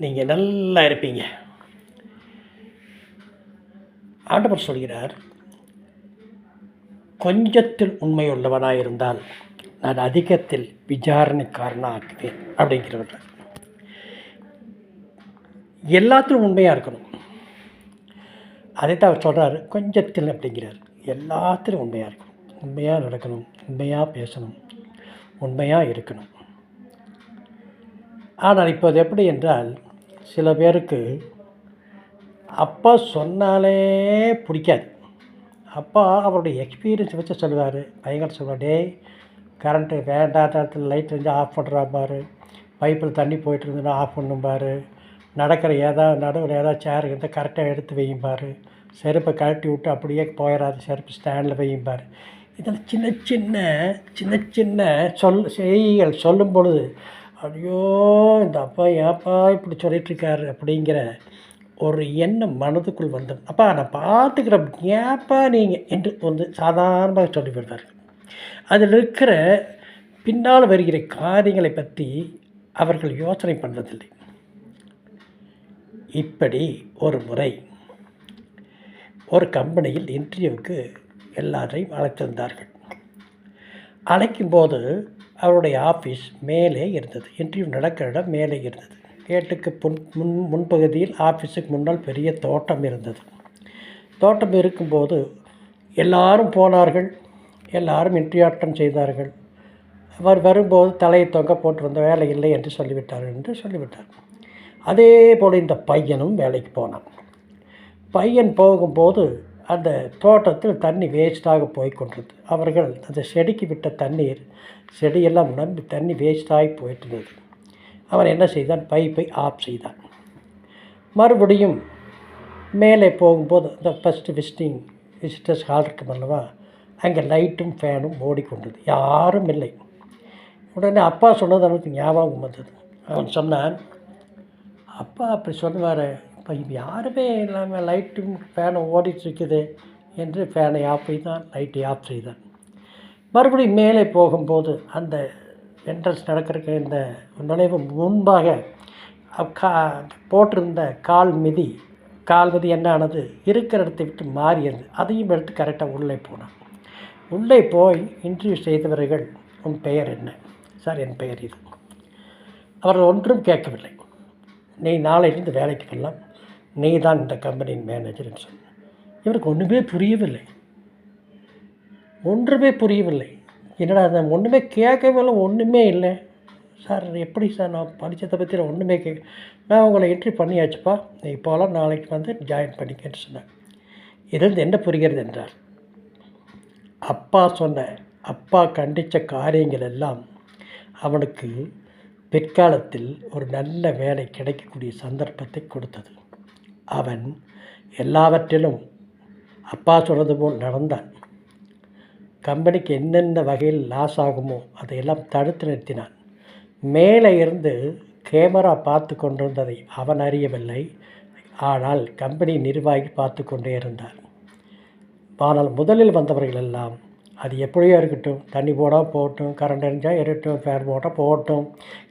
நீங்கள் நல்லா இருப்பீங்க. ஆண்டவர் சொல்கிறார், கொஞ்சத்தில் உண்மையுள்ளவனாக இருந்தால் நான் அதிகத்தில் விசாரணைக்காரனாக ஆக்குவேன் அப்படிங்கிறவர். எல்லாத்திலும் உண்மையாக இருக்கணும். அதைத்தான் அவர் சொல்கிறார், கொஞ்சத்தில் அப்படிங்கிறார். எல்லாத்திலும் உண்மையாக இருக்கணும், உண்மையாக நடக்கணும், உண்மையாக பேசணும், உண்மையாக இருக்கணும். ஆனால் இப்போது எப்படி என்றால், சில பேருக்கு அப்பா சொன்னாலே பிடிக்காது. அப்பா அவருடைய எக்ஸ்பீரியன்ஸ் வச்சு சொல்லுவார். பையன்கிட்ட சொல்லுவார், டேய் கரண்ட்டு வேண்டாத இடத்துல லைட் வந்து ஆஃப் பண்ணுறா பாரு, பைப்பில் தண்ணி போயிட்டு இருந்ததுன்னா ஆஃப் பண்ணும் பாரு, நடக்கிற நடுவில் ஏதாவது சேர் இருந்தால் கரெக்டாக எடுத்து வையும் பாரு, செருப்பை கழட்டி விட்டு அப்படியே போயிடாது, செருப்பு ஸ்டாண்டில் வையும் பாரு. இதில் சின்ன சின்ன செய்திகள் சொல்லும் பொழுது, ஐயோ இந்த அப்பா ஏப்பா இப்படி சொல்லிகிட்ருக்காரு அப்படிங்கிற ஒரு எண்ணம் மனதுக்குள் வந்தது. அப்பா நான் பார்த்துக்கிறேன், ஏப்பா நீங்கள் என்று வந்து சாதாரணமாக சொல்லிவிடுவார்கள். அதில் இருக்கிற பின்னால் வருகிற காரியங்களை பற்றி அவர்கள் யோசனை பண்ணுவதில்லை. இப்படி ஒரு முறை ஒரு கம்பெனியில் இன்டர்வியூவுக்கு எல்லாரையும் அழைத்திருந்தார்கள். அழைக்கும்போது அவருடைய ஆஃபீஸ் மேலே இருந்தது. இன்டர்வியூ நடக்கிற இடம் மேலே இருந்தது. கேட்டுக்கு முன்பகுதியில் ஆஃபீஸுக்கு முன்னால் பெரிய தோட்டம் இருந்தது. தோட்டம் இருக்கும்போது எல்லாரும் போனார்கள். எல்லாரும் இன்டர்வியூ அட்டன் செய்தார்கள். அவர் வரும்போது தலையை தொங்க போட்டு வந்த வேலை இல்லை என்று சொல்லிவிட்டார். அதே போல் இந்த பையனும் வேலைக்கு போனான். பையன் போகும்போது அந்த தோட்டத்தில் தண்ணி வேஸ்ட்டாக போய்கொண்டிருந்தது. அவர்கள் அந்த செடிக்கு விட்ட தண்ணீர் செடியெல்லாம் நம்பி தண்ணி வேஸ்ட்டாகி போயிட்டுருந்தது. அவன் என்ன செய்தான், பைப்பை ஆஃப் செய்தான். மறுபடியும் மேலே போகும்போது இந்த ஃபஸ்ட்டு விசிட்டர்ஸ் ஹால் இருக்கும் அல்லவா, அங்கே லைட்டும் ஃபேனும் ஓடிக்கொண்டது, யாரும் இல்லை. உடனே அப்பா சொன்னது அவனுக்கு ஞாபகம் வந்தது. அவன் சொன்னான், அப்பா அப்படி சொன்னார், இப்போ யாருமே இல்லாமல் லைட்டும் ஃபேனும் ஓடிட்டுருக்குது என்று ஃபேனை ஆஃப் செய்தான், லைட்டை ஆஃப் செய்தான். மறுபடியும் மேலே போகும்போது அந்த என்ட்ரன்ஸ் நடக்கிறதுக்கு இந்த நுழைவு முன்பாக போட்டிருந்த கால் மிதி என்ன ஆனது, இருக்கிற இடத்தை விட்டு மாறியது. அதையும் எடுத்து கரெக்டாக உள்ளே போனான். உள்ளே போய் இன்டர்வியூ செய்தவர்கள், உன் பெயர் என்ன? சார் என் பெயர் இது. அவர்கள் ஒன்றும் கேட்கவில்லை. நீ நாளையிலிருந்து வேலைக்கு வரலாம், நீ தான் இந்த கம்பெனியின் மேனேஜர் என்று சொன்ன. இவருக்கு ஒன்றுமே புரியவில்லை. என்னடா அதை ஒன்றுமே கேட்கவே ஒன்றுமே இல்லை. சார் எப்படி சார், நான் படித்ததை பற்றி நான் ஒன்றுமே நான் உங்களை என்ட்ரி பண்ணியாச்சுப்பா, நீ இப்போலாம் நாளைக்கு வந்து ஜாயின் பண்ணிக்கன்னு சொன்னேன். இதிலிருந்து என்ன புரிகிறது என்றால், அப்பா கண்டித்த காரியங்கள் எல்லாம் அவனுக்கு பிற்காலத்தில் ஒரு நல்ல வேலை கிடைக்கக்கூடிய சந்தர்ப்பத்தை கொடுத்தது. அவன் எல்லாவற்றிலும் அப்பா சொன்னது போல் நடந்தான். கம்பெனிக்கு என்னென்ன வகையில் லாஸ் ஆகுமோ அதையெல்லாம் தடுத்து நிறுத்தினான். மேலே இருந்து கேமரா பார்த்து கொண்டிருந்ததை அவன் அறியவில்லை. ஆனால் கம்பெனி நிர்வாகி பார்த்து கொண்டே இருந்தார். ஆனால் முதலில் வந்தவர்கள் எல்லாம் அது எப்படியோ இருக்கட்டும், தண்ணி போடால் போகட்டும், கரண்ட் எரிஞ்சால் எரியட்டும், ஃபேன் போட்டால் போகட்டும்,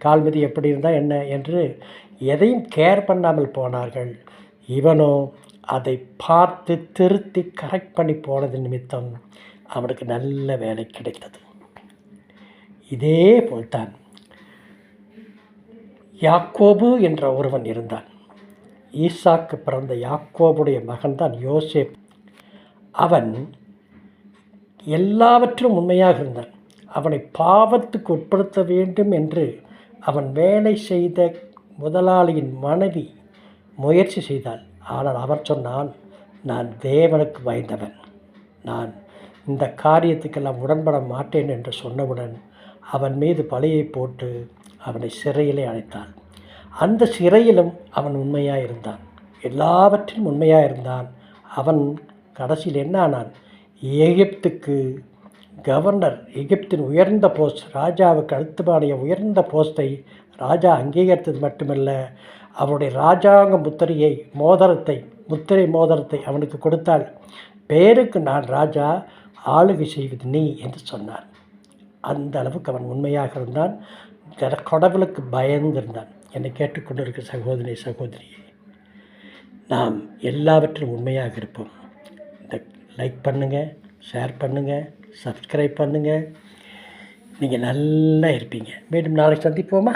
கால் மிதி எப்படி இருந்தால் என்ன என்று எதையும் கேர் பண்ணாமல் போனார்கள். இவனோ அதை பார்த்து திருத்தி கரெக்ட் பண்ணி போனது நிமித்தம் அவனுக்கு நல்ல வேலை கிடைத்தது. இதே போல்தான் யாக்கோபு என்ற ஒருவன் இருந்தான். ஈசாக்கு பிறந்த யாக்கோபுடைய மகன்தான் யோசேப். அவன் எல்லாவற்றும் உண்மையாக இருந்தான். அவனை பாவத்துக்கு உட்படுத்த வேண்டும் என்று அவன் வேலை செய்த முதலாளியின் மனைவி முயற்சி செய்தாள். ஆனால் அவர் சொன்னான், நான் தேவனுக்கு பயந்தவன், நான் இந்த காரியத்துக்கெல்லாம் உடன்பட மாட்டேன் என்று சொன்னவுடன் அவன் மீது பழியை போட்டு அவனை சிறையிலே அடைத்தான். அந்த சிறையிலும் அவன் உண்மையாக இருந்தான், எல்லாவற்றிலும் உண்மையாக இருந்தான். அவன் கடைசியில் என்ன ஆனான், எகிப்துக்கு கவர்னர், எகிப்தின் உயர்ந்த போஸ்ட், ராஜாவுக்கு அடுத்தபாடைய உயர்ந்த போஸ்ட்டை ராஜா அங்கீகரித்தது மட்டுமல்ல, அவருடைய ராஜாங்க முத்திரை மோதிரத்தை அவனுக்கு கொடுத்தாள். பேருக்கு நான் ராஜா, ஆளுகை செய்வது நீ என்று சொன்னான். அந்த அளவுக்கு அவன் உண்மையாக இருந்தான், கடவுளுக்கு பயந்திருந்தான். என்னை கேட்டுக்கொண்டிருக்கிற சகோதரியே, நாம் எல்லாவற்றிலும் உண்மையாக இருப்போம். இந்த லைக் பண்ணுங்கள், ஷேர் பண்ணுங்கள், சப்ஸ்கிரைப் பண்ணுங்கள். நீங்கள் நல்லா இருப்பீங்க. மீண்டும் நாளைக்கு சந்திப்போமா?